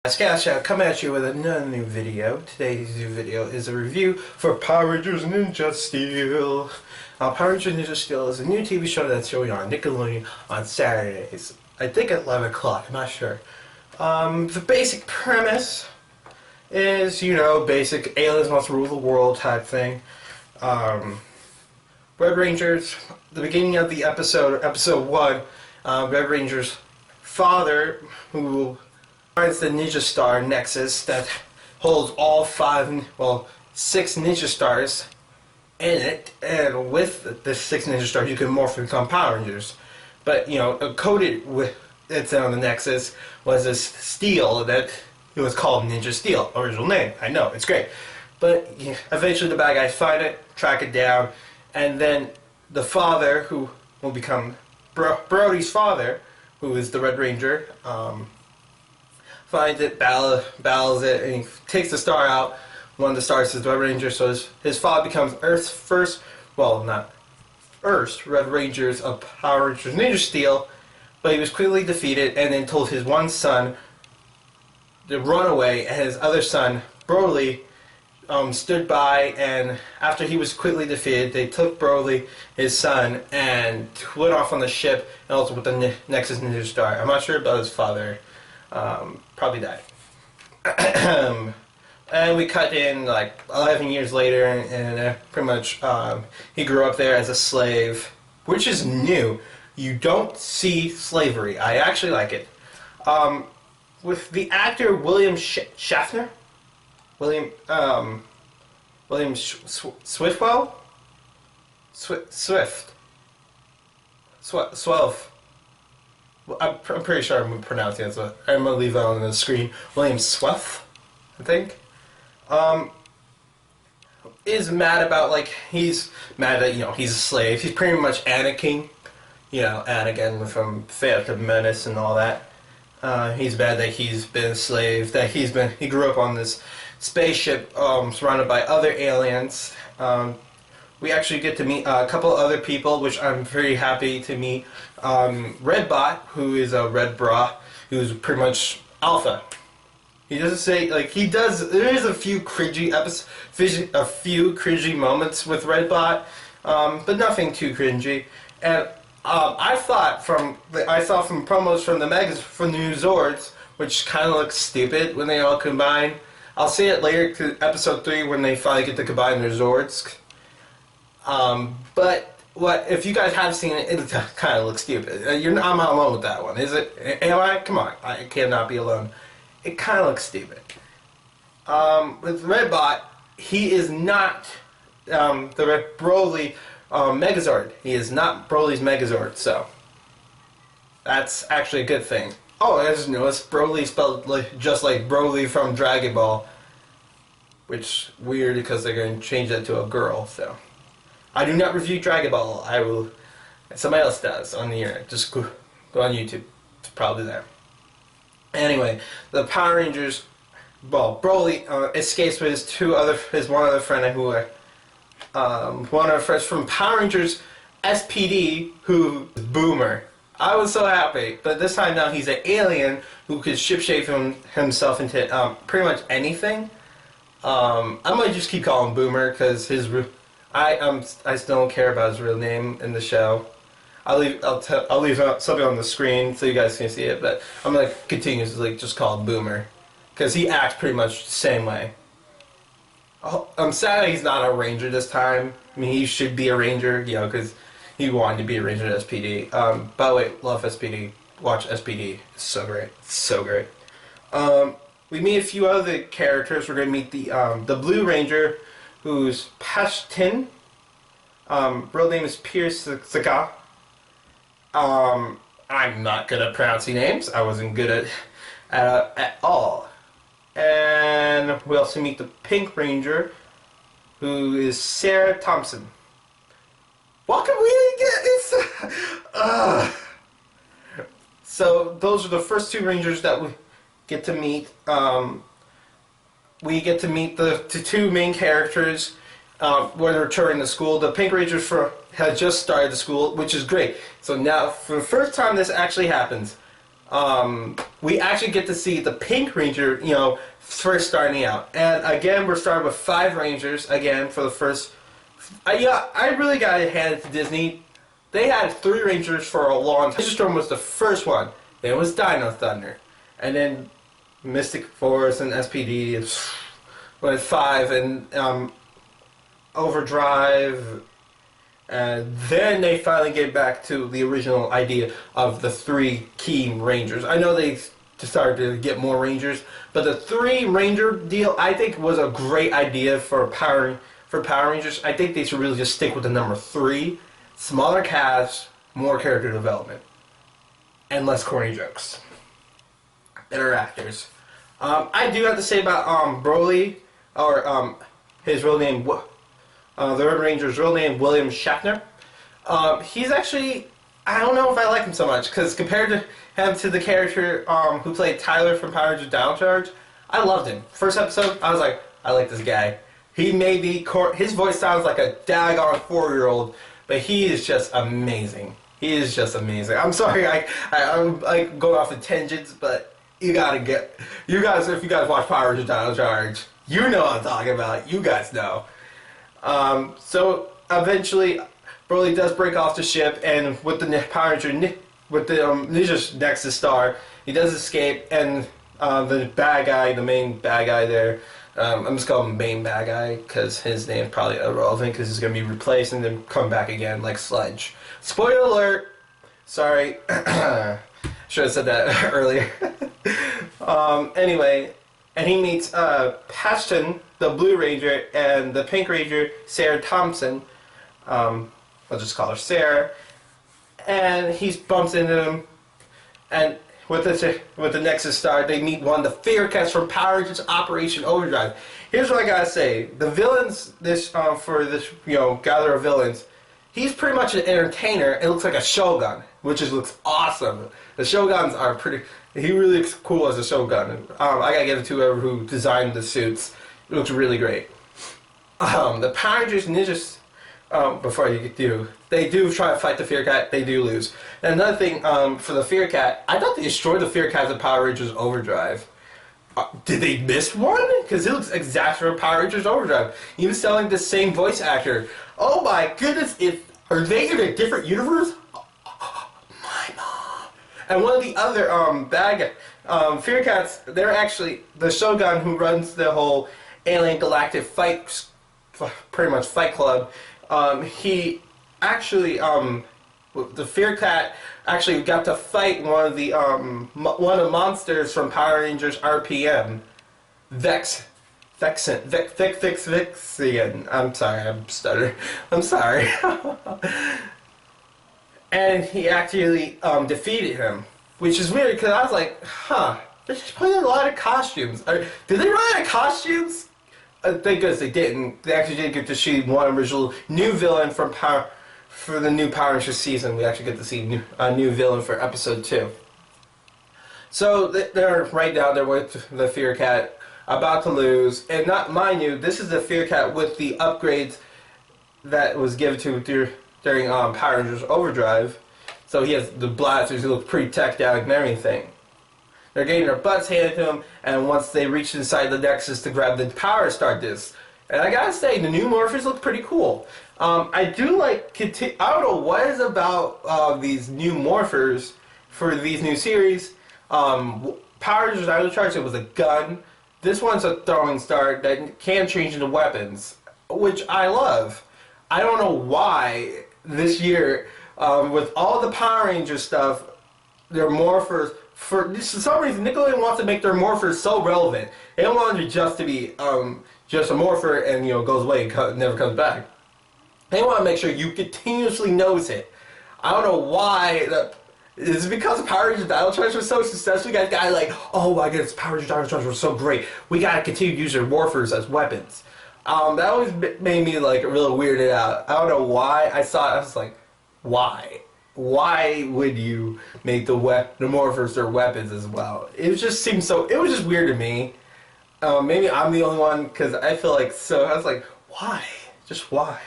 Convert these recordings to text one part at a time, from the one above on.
Khaos, coming at you with another new video. Today's new video is a review for Power Rangers Ninja Steel. Power Rangers Ninja Steel is a new TV show that's showing on Nickelodeon on Saturdays. I think at 11 o'clock, I'm not sure. The basic premise is, basic aliens must rule the world type thing. Red Rangers, the beginning of the episode 1, Red Ranger's father, who finds the Ninja Star Nexus that holds all 6 Ninja Stars in it, and with the 6 Ninja Stars you can morph and become Power Rangers. But, coated with it on the Nexus was this steel that it was called Ninja Steel, original name. I know, it's great. But eventually the bad guys find it, track it down, and then the father, who will become Brody's father, who is the Red Ranger, finds it, battles it, and he takes the star out. One of the stars is the Red Ranger, so his father becomes Earth's first, not first, Red Rangers of Power Rangers Ninja Steel, but he was quickly defeated and then told his one son to run away, and his other son, Broly, stood by, and after he was quickly defeated, they took Broly, his son, and went off on the ship, and also with the Nexus Ninja Star. I'm not sure about his father. Probably died. And we cut in like 11 years later, and pretty much he grew up there as a slave, which is new. You don't see slavery. I actually like it. With the actor William Shatner, William Swift. I'm pretty sure I'm pronouncing it, so I'm going to leave it on the screen. William Swift, I think, is mad about, he's mad that, he's a slave. He's pretty much Anakin, Anakin from Phantom Menace and all that. He's mad that he's been a slave, that he grew up on this spaceship surrounded by other aliens. We actually get to meet a couple other people, which I'm very happy to meet. Redbot, who is a Red Bra, who's pretty much alpha. He doesn't say, he does, there is a few cringy moments with Redbot, but nothing too cringy. And I thought from promos from the new Zords, which kind of looks stupid when they all combine. I'll say it later to episode 3 when they finally get to combine their Zords. But if you guys have seen it, it kind of looks stupid. I'm not alone with that one, is it? Am I? Come on, I cannot be alone. It kind of looks stupid. With Redbot, he is not the Broly Megazord. He is not Broly's Megazord, so that's actually a good thing. Oh, I just noticed Broly spelled just like Broly from Dragon Ball, which weird because they're going to change that to a girl. So I do not review Dragon Ball. I will. Somebody else does on the internet. Just go on YouTube. It's probably there. Anyway, the Power Rangers. Broly escapes with his one other friend one of our friends from Power Rangers SPD, who is Boomer. I was so happy, but this time now he's an alien who could shapeshape himself into pretty much anything. I might just keep calling him Boomer because I still don't care about his real name in the show. I'll leave something on the screen so you guys can see it, but I'm gonna continuously just call him Boomer because he acts pretty much the same way. I'm sad that he's not a Ranger this time. I mean, he should be a Ranger, because he wanted to be a Ranger at SPD. By the way, love SPD. Watch SPD. It's so great. It's so great. We meet a few other characters. We're going to meet the Blue Ranger, who's Pashtin. Real name is Pierce Saka. I'm not good at pronouncing names. I wasn't good at all. And we also meet the Pink Ranger, who is Sarah Thompson. What can we get? So those are the first 2 Rangers that we get to meet. We get to meet the 2 main characters when they're returning to school. The Pink Rangers had just started the school, which is great. So now, for the first time this actually happens, we actually get to see the Pink Ranger, you know, first starting out. And again, we're starting with 5 Rangers again for the first. Yeah, I really gotta hand it to Disney. They had 3 Rangers for a long time. Storm was the first one. Then it was Dino Thunder, and then Mystic Force and SPD went 5, and Overdrive. And then they finally get back to the original idea of the 3 key Rangers. I know they started to get more Rangers, but the 3 Ranger deal I think was a great idea for Power Rangers. I think they should really just stick with the number 3. Smaller cast, more character development, and less corny jokes. Better actors. I do have to say about Broly, or his real name. The Red Ranger's real name, William Shatner. He's actually, I don't know if I like him so much, because compared to him to the character who played Tyler from Power Rangers Downcharge, I loved him. First episode, I was like, I like this guy. He may be, his voice sounds like a daggone 4-year-old, but he is just amazing. He is just amazing. I'm sorry, I'm like going off the tangents, but you guys, if you guys watch Power Rangers Downcharge, you know what I'm talking about. You guys know. So eventually, Broly does break off the ship, and with the Power Ranger, with the Ninja Nexus Star, he does escape, and the bad guy, the main bad guy there, I'm just calling him main bad guy because his name is probably irrelevant because he's going to be replaced and then come back again like Sludge. Spoiler alert! Sorry, should have said that earlier. Anyway, and he meets Paston, the Blue Ranger, and the Pink Ranger, Sarah Thompson. I'll just call her Sarah. And he bumps into them, and with the Nexus Star, they meet one of the Fear Cats from Power Rangers Operation Overdrive. Here's what I gotta say: the villains, for this gather of villains, he's pretty much an entertainer. It looks like a Shogun, which looks awesome. The Shoguns are pretty. He really looks cool as a Shogun. I gotta give it to whoever who designed the suits. It looks really great. The Power Rangers Ninjas, before you do, they do try to fight the Fear Cat. They do lose. And another thing, for the Fear Cat, I thought they destroyed the Fear Cats in Power Rangers Overdrive. Did they miss one? Because it looks exactly from Power Rangers Overdrive. Even selling the same voice actor. Oh my goodness! Are they in a different universe? My mom. And one of the other bad Fear Cats, they're actually the Shogun who runs the whole Alien Galactic Fight, pretty much Fight Club. He actually, the Fear Cat actually got to fight one of the monsters from Power Rangers RPM, Vexian. I'm sorry, I'm stuttering. I'm sorry. And he actually defeated him, which is weird because I was like, huh, they're just putting a lot of costumes. Did they run out of costumes? Thank goodness they didn't. They actually did get to see one original new villain for the new Power Rangers season. We actually get to see a new villain for episode 2. So they're right now. They're with the Fear Cat, about to lose, and not mind you, this is the Fear Cat with the upgrades that was given to during Power Rangers Overdrive. So he has the blasters. He looks pretty teched out and everything. They're getting their butts handed to them, and once they reach inside the Nexus to grab the Power Star disc. And I gotta say, the new morphers look pretty cool. I do like, I don't know what is about these new morphers for these new series. Power Rangers Downcharge, it was a gun. This one's a throwing star that can change into weapons, which I love. I don't know why this year, with all the Power Ranger stuff, their morphers, for some reason, Nickelodeon wants to make their morphers so relevant. They don't want it just to be just a morpher and goes away and never comes back. They want to make sure you continuously notice it. I don't know why. Is it because Power Rangers Downcharge was so successful? We got guys like, oh my goodness, Power Rangers Downcharge was so great. We gotta continue to use their morphers as weapons. That always made me like really weirded out. I don't know why. I saw it. I was like, why? Why would you make the morphers their weapons as well? It just seemed so. It was just weird to me. Maybe I'm the only one because I feel like so. I was like, why? Just why?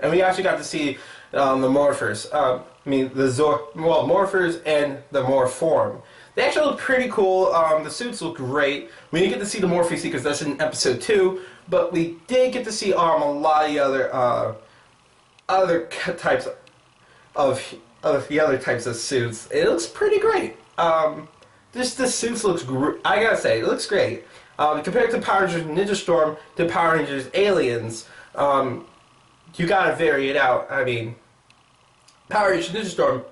And we actually got to see the morphers. The morphers and the morph form. They actually look pretty cool. The suits look great. We didn't get to see the Morphe suit because that's in episode 2, but we did get to see a lot of the other types of the other types of suits. It looks pretty great. Just the suits looks I gotta say, it looks great. Compared to Power Rangers Ninja Storm to Power Rangers Aliens, you gotta vary it out. I mean, Power Rangers Ninja Storm,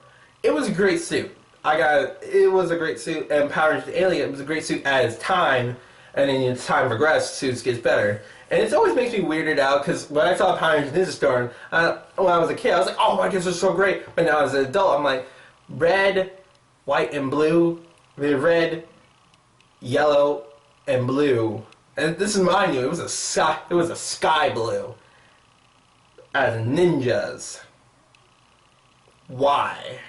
it was a great suit. It was a great suit, and Power Rangers Alien was a great suit at its time, and then as time progressed, suits gets better. And it always makes me weirded out, because when I saw Power Rangers Ninja Storm, when I was a kid, I was like, oh my goodness, it's so great. But now as an adult, I'm like, red, white, and blue, red, yellow, and blue. And this is mind you, it was a sky blue. As ninjas. Why?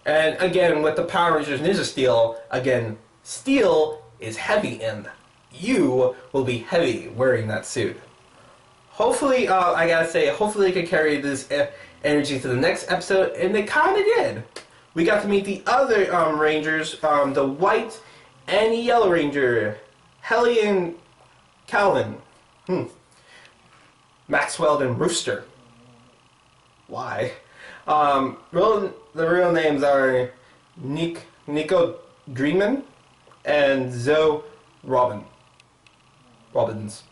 And again, with the Power Rangers Ninja Steel, again, steel is heavy, and you will be heavy wearing that suit. Hopefully, I gotta say, hopefully they can carry this energy to the next episode, and they kinda did. We got to meet the other Rangers, the White and Yellow Ranger, Helly and Calvin. Maxwell and Rooster. Why? The real names are Nico Dreamin and Zoe Robbins.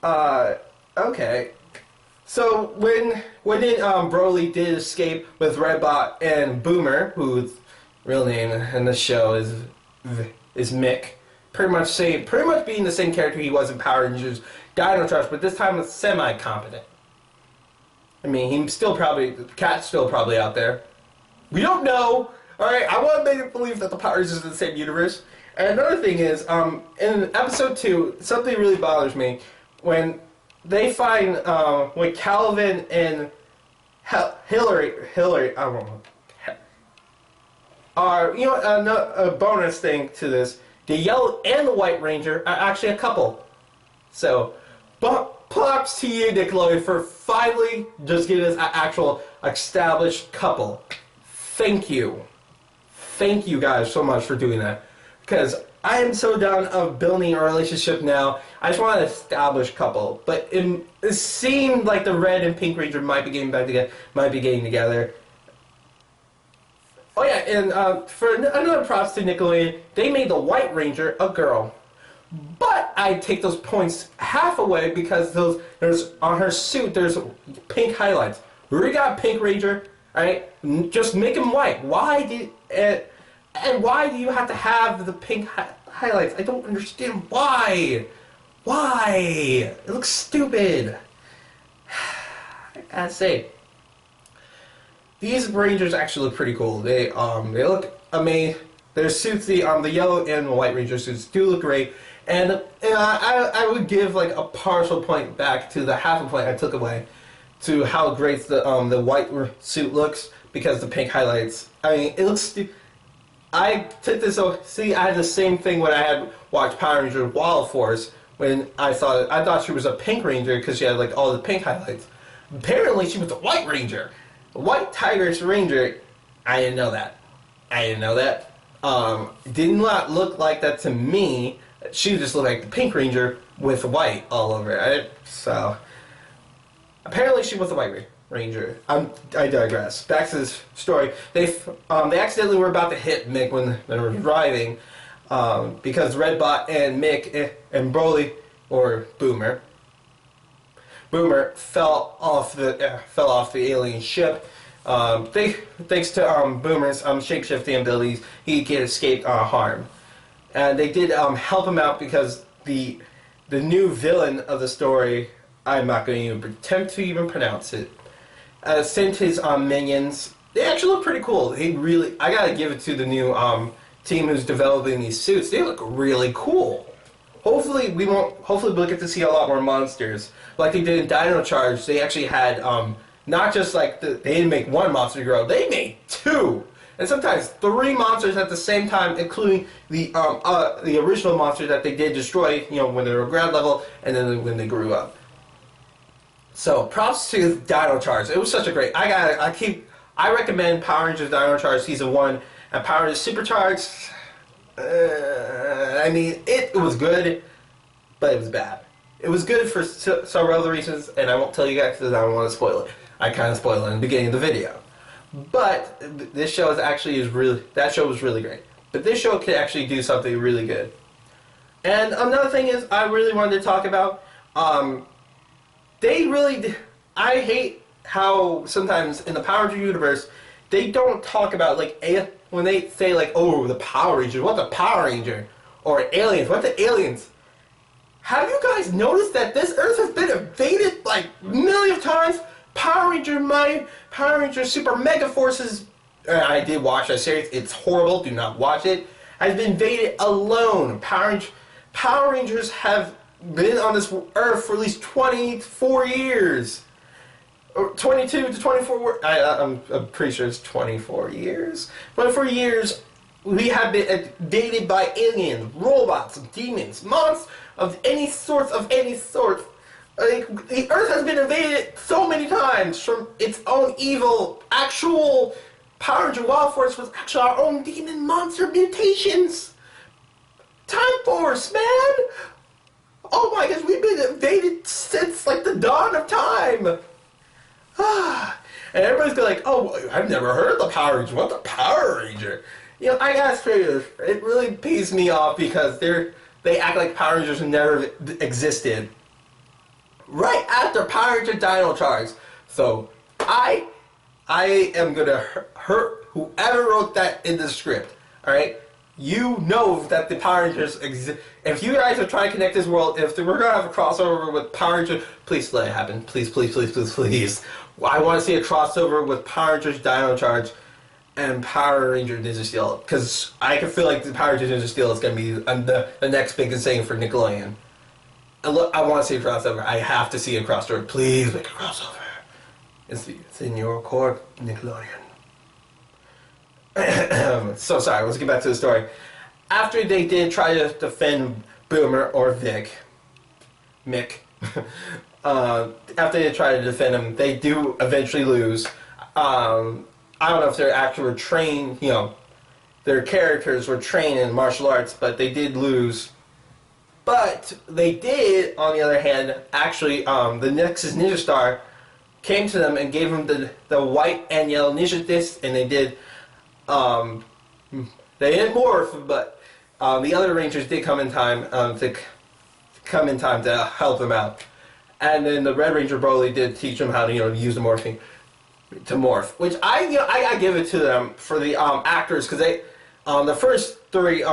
Okay. So when Broly did escape with Redbot and Boomer, whose real name in the show is Mick, pretty much being the same character he was in Power Rangers Dino Charge, but this time it's semi-competent. I mean, the cat's still probably out there. We don't know. Alright, I want to make it believe that the Power Rangers are in the same universe. And another thing is, in episode 2, something really bothers me. When they find, when Calvin and Hillary, I don't know. A bonus thing to this, the Yellow and the White Ranger are actually a couple. So, props to you, Nickelodeon, for finally just giving us an actual established couple. Thank you. Thank you guys so much for doing that. Because I am so done of building a relationship now. I just want an established couple. But it seemed like the Red and Pink Ranger might be getting together. Oh yeah, and for another props to Nickelodeon, they made the White Ranger a girl. But I take those points half away because there's on her suit there's pink highlights. We already got a Pink Ranger, alright? Just make him white. Why do you have to have the pink highlights? I don't understand why. Why? It looks stupid. I gotta say, these Rangers actually look pretty cool. They look amazing. Their suits, the Yellow and the White Ranger suits do look great. And I would give like a partial point back to the half a point I took away to how great the white suit looks because the pink highlights. I mean, it looks. I took this. See, I had the same thing when I had watched Power Rangers Wild Force when I thought she was a Pink Ranger because she had like all the pink highlights. Apparently, she was the White Ranger, White Tigress Ranger. I didn't know that. Did not look like that to me. She just looked like the Pink Ranger with white all over it. So, apparently she was the White Ranger. I digress. Back to this story. They accidentally were about to hit Mick when they were driving because Redbot and Mick and Broly, or Boomer, fell off the alien ship. Thanks to Boomer's shape-shifting abilities, he could escape harm. And they did help him out because the new villain of the story, I'm not going to even attempt to even pronounce it, sent his minions. They actually look pretty cool. I gotta give it to the new team who's developing these suits. They look really cool. Hopefully we'll get to see a lot more monsters. Like they did in Dino Charge, they actually had not just like they didn't make one monster grow, they made 2. And sometimes 3 monsters at the same time, including the original monsters that they did destroy, when they were ground level, and then when they grew up. So props to Dino Charge. It was such a great. I recommend Power Rangers Dino Charge Season 1 and Power Rangers Supercharged. I mean, it was good, but it was bad. It was good for several other reasons, and I won't tell you guys because I don't want to spoil it. I kind of spoiled it in the beginning of the video. But this show that show was really great. But this show could actually do something really good. And another thing is, I really wanted to talk about, I hate how sometimes in the Power Ranger universe, they don't talk about, like, when they say, like, oh, the Power Ranger, what the Power Ranger? Or aliens, what the aliens? Have you guys noticed that this Earth has been invaded, like, millions of times? Power Ranger Super Mega Forces, I did watch that series, it's horrible, do not watch it, has been invaded alone. Power Rangers have been on this Earth for at least 24 years. Or 22 to 24, I'm pretty sure it's 24 years. 24 years, we have been invaded by aliens, robots, demons, monsters of any sort. Like, the Earth has been invaded so many times from its own evil. Actual Power Ranger Wild Force was actually our own demon monster mutations. Time Force, man! Oh my gosh, we've been invaded since, like, the dawn of time. And everybody's going like, oh, I've never heard of the Power Ranger. What the Power Ranger? You know, I gotta say this. It really pees me off because they act like Power Rangers never existed. Right after Power Ranger Dino Charge. So, I am gonna hurt whoever wrote that in the script. Alright? You know that the Power Rangers exist. If you guys are trying to connect this world, if we're gonna have a crossover with Power Rangers, please let it happen. Please, please, please, please, please. I want to see a crossover with Power Rangers Dino Charge and Power Ranger Ninja Steel, because I can feel like the Power Ranger Ninja Steel is going to be the next biggest thing for Nickelodeon. I want to see a crossover. I have to see a crossover. Please make a crossover. It's in your court, Nickelodeon. So sorry, let's get back to the story. After they did try to defend Boomer or Mick, after they try to defend him, they do eventually lose. I don't know if they're actually trained, you know, their characters were trained in martial arts, but they did lose. But they did, on the other hand, actually, the Nexus Ninja Star came to them and gave them the white and yellow ninja discs, and they did, they didn't morph, but the other Rangers did come in time to help them out. And then the Red Ranger Broly did teach them how to, you know, use the morphing to morph, which I give it to them for the actors, because they the first three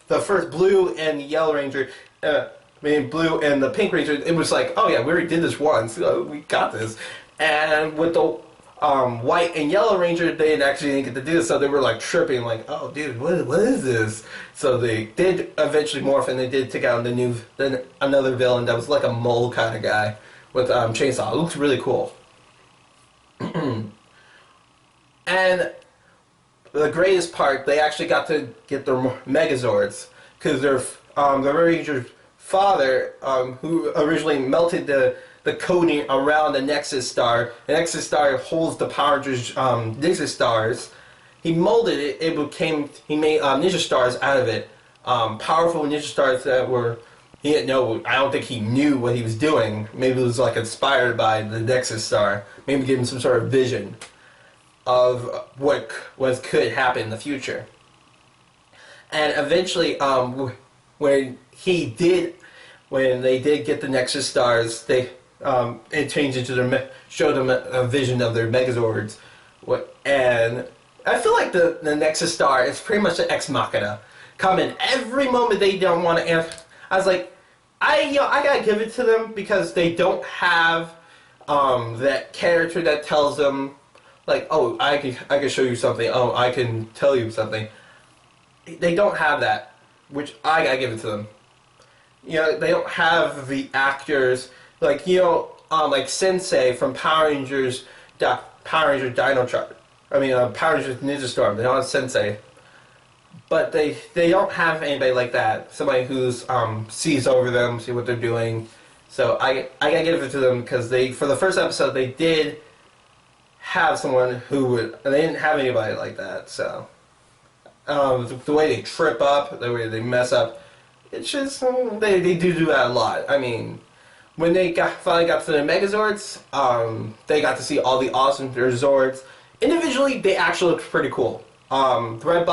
the first Blue and Yellow Ranger, Blue and the Pink Ranger, it was like, oh yeah, we already did this once, so we got this. And with the White and Yellow Ranger, they didn't get to do this, so they were like tripping, like, oh dude, what is this? So they did eventually morph, and they did take out another villain that was like a mole kind of guy with chainsaw. It looks really cool. And the greatest part, they actually got to get their Megazords, because the Red Ranger's father, who originally melted the coating around the Nexus Star. The Nexus Star holds the Power Rangers Ninja Stars. He molded it. He made Ninja Stars out of it. Powerful Ninja Stars that were, he didn't know, I don't think he knew what he was doing. Maybe it was like inspired by the Nexus Star. Maybe give him some sort of vision of what could happen in the future. And eventually, when they did get the Nexus Stars, it changed into showed them a vision of their Megazords. And I feel like the Nexus Star is pretty much an ex machina. Coming every moment they don't want to answer. I was like, I gotta give it to them, because they don't have that character that tells them, like, oh, I can show you something. Oh, I can tell you something. They don't have that, which I gotta give it to them. You know, they don't have the actors, like, you know, like Sensei from Power Rangers Dino Charge. Power Rangers Ninja Storm. They don't have Sensei. But they don't have anybody like that. Somebody who's sees over them, see what they're doing. So I gotta give it to them, because for the first episode they did have someone who would. They didn't have anybody like that. So the way they trip up, the way they mess up, it's just they do that a lot. I mean, when they finally got to the Megazords, they got to see all the awesome Zords. Individually, they actually looked pretty cool. The Red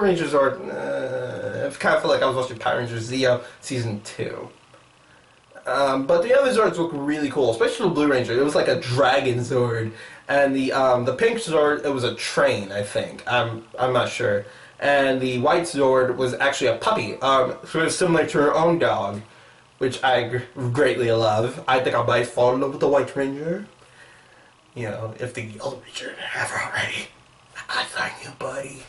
Ranger Zord, I kind of felt like I was watching Power Rangers Zeo Season 2. But the other Zords look really cool, especially the Blue Ranger. It was like a dragon Zord. And the pink Zord, it was a train, I think. I'm not sure. And the white Zord was actually a puppy, sort of similar to her own dog, which I greatly love. I think I might fall in love with the White Ranger. You know, if the Yellow Ranger didn't have her already. I thank you, buddy.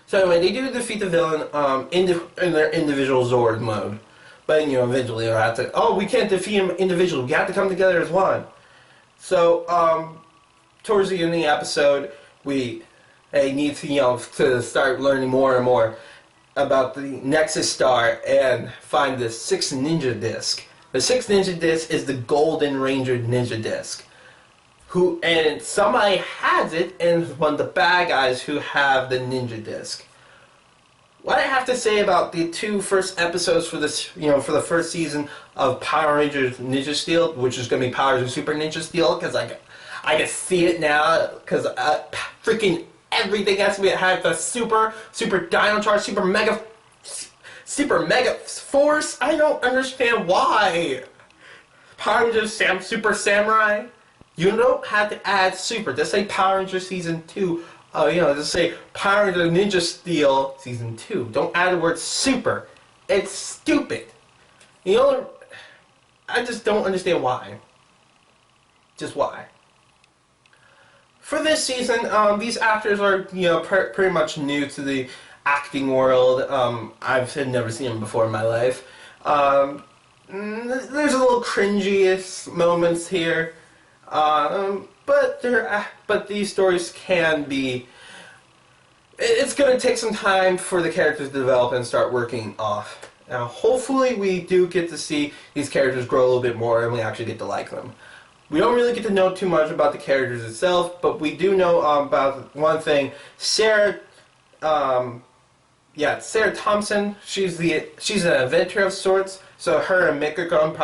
So anyway, they do defeat the villain in their individual Zord mode. But, you know, eventually they'll have to... Oh, we can't defeat him individually. We have to come together as one. So, towards the end of the episode, we need to, you know, to start learning more and more about the Nexus Star and find the 6th Ninja Disc. The 6th Ninja Disc is the Golden Ranger Ninja Disc. And somebody has it, and it's one of the bad guys who have the Ninja Disc. What I have to say about the 2 first episodes for this, you know, for the first season of Power Rangers Ninja Steel, which is going to be Power Rangers Super Ninja Steel, because I can see it now, because freaking everything has to be have the super Dino Charge, super mega force. I don't understand why. Power Rangers Super Samurai. You don't have to add super. Just say Power Rangers Season 2. You know, just say Power Rangers Ninja Steel Season 2. Don't add the word super. It's stupid. You know, I just don't understand why. Just why. For this season, these actors are, you know, pretty much new to the acting world. I've never seen them before in my life. There's a little cringy moments here. But these stories can be... It's going to take some time for the characters to develop and start working off. Now, hopefully we do get to see these characters grow a little bit more and we actually get to like them. We don't really get to know too much about the characters itself, but we do know about one thing. Sarah Thompson, she's an inventor of sorts, so her and Mick are going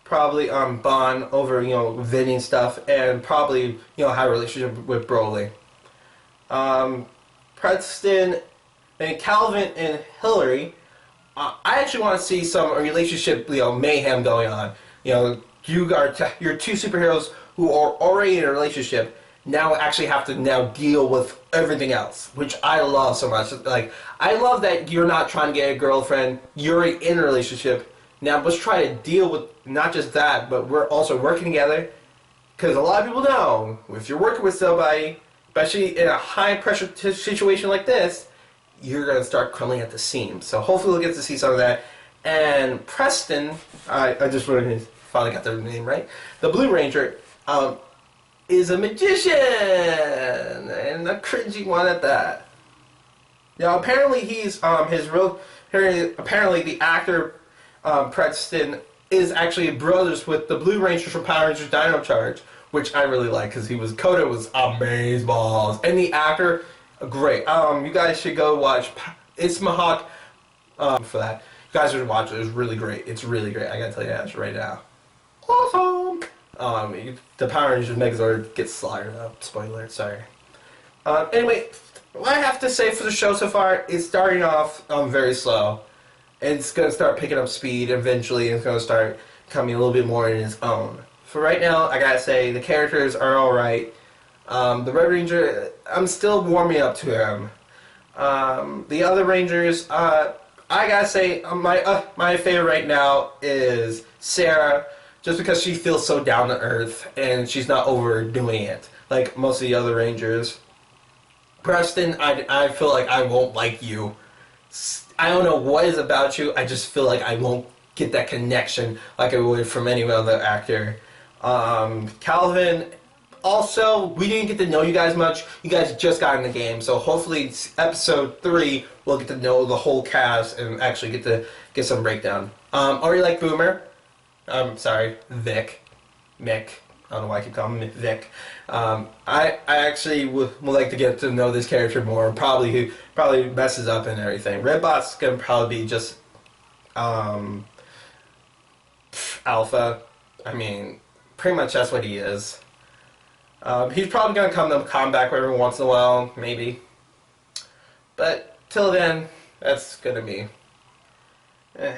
probably bond over, you know, vending stuff, and probably, you know, have a relationship with Broly. Preston and Calvin and Hillary, I actually want to see some relationship, you know, mayhem going on. You know, you're 2 superheroes who are already in a relationship now actually have to now deal with everything else, which I love so much. Like, I love that you're not trying to get a girlfriend, you're in a relationship. Now let's try to deal with not just that, but we're also working together. Because a lot of people know, if you're working with somebody, especially in a high pressure situation like this, you're going to start crumbling at the seams. So hopefully we'll get to see some of that. And Preston, I just finally got their name right, the Blue Ranger, is a magician, and a cringy one at that. Now apparently he's apparently the actor Preston is actually brothers with the Blue Ranger from Power Rangers Dino Charge, which I really like because Coda was amazeballs, and the actor great. You guys should go watch It's Mahawk for that. You guys should watch it. It's really great. It's really great. I gotta tell you that right now. Awesome. The Power Rangers Megazord gets slaughtered up. Spoiler. Sorry. Anyway, what I have to say for the show so far is starting off very slow. It's going to start picking up speed eventually, and it's going to start coming a little bit more in its own. For right now, I gotta say, the characters are alright. The Red Ranger, I'm still warming up to him. The other Rangers, I gotta say, my favorite right now is Sarah, just because she feels so down to earth, and she's not overdoing it, like most of the other Rangers. Preston, I feel like I won't like you. I don't know what is about you, I just feel like I won't get that connection like I would from any other actor. Calvin, also, we didn't get to know you guys much. You guys just got in the game, so hopefully episode 3 we'll get to know the whole cast and actually get some breakdown. Or you like Boomer? Sorry, Vic. Mick. I don't know why I keep calling him Vic. I actually would like to get to know this character more. Probably messes up and everything. Redbot's gonna probably be just alpha. I mean, pretty much that's what he is. He's probably gonna come to combat every once in a while, maybe. But till then, that's gonna be. I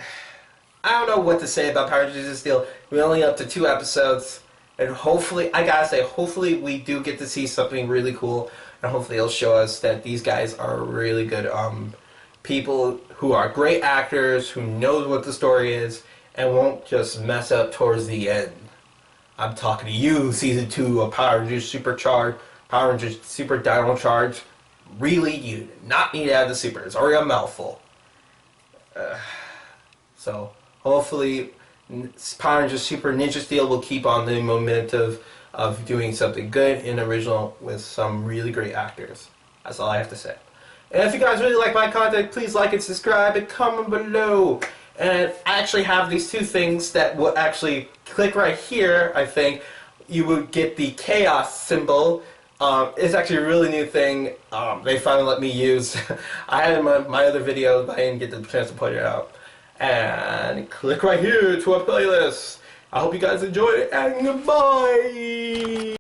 don't know what to say about Power Rangers Steel. We're only up to 2 episodes, and hopefully, I gotta say, hopefully we do get to see something really cool, and hopefully it'll show us that these guys are really good people who are great actors, who knows what the story is, and won't just mess up towards the end. I'm talking to you, Season 2 of Power Rangers Supercharged, Power Rangers Super Dino Charge. Really, you do not need to have the super. It's already a mouthful. So, hopefully, Power Rangers Super Ninja Steel will keep on the momentum of doing something good and original with some really great actors. That's all I have to say. And if you guys really like my content, please like and subscribe and comment below. And I actually have these 2 things that will actually click right here. I think you will get the Khaos symbol. It's actually a really new thing. They finally let me use. I had it in my other videos, but I didn't get the chance to point it out. And click right here to a playlist. I hope you guys enjoyed it, and goodbye!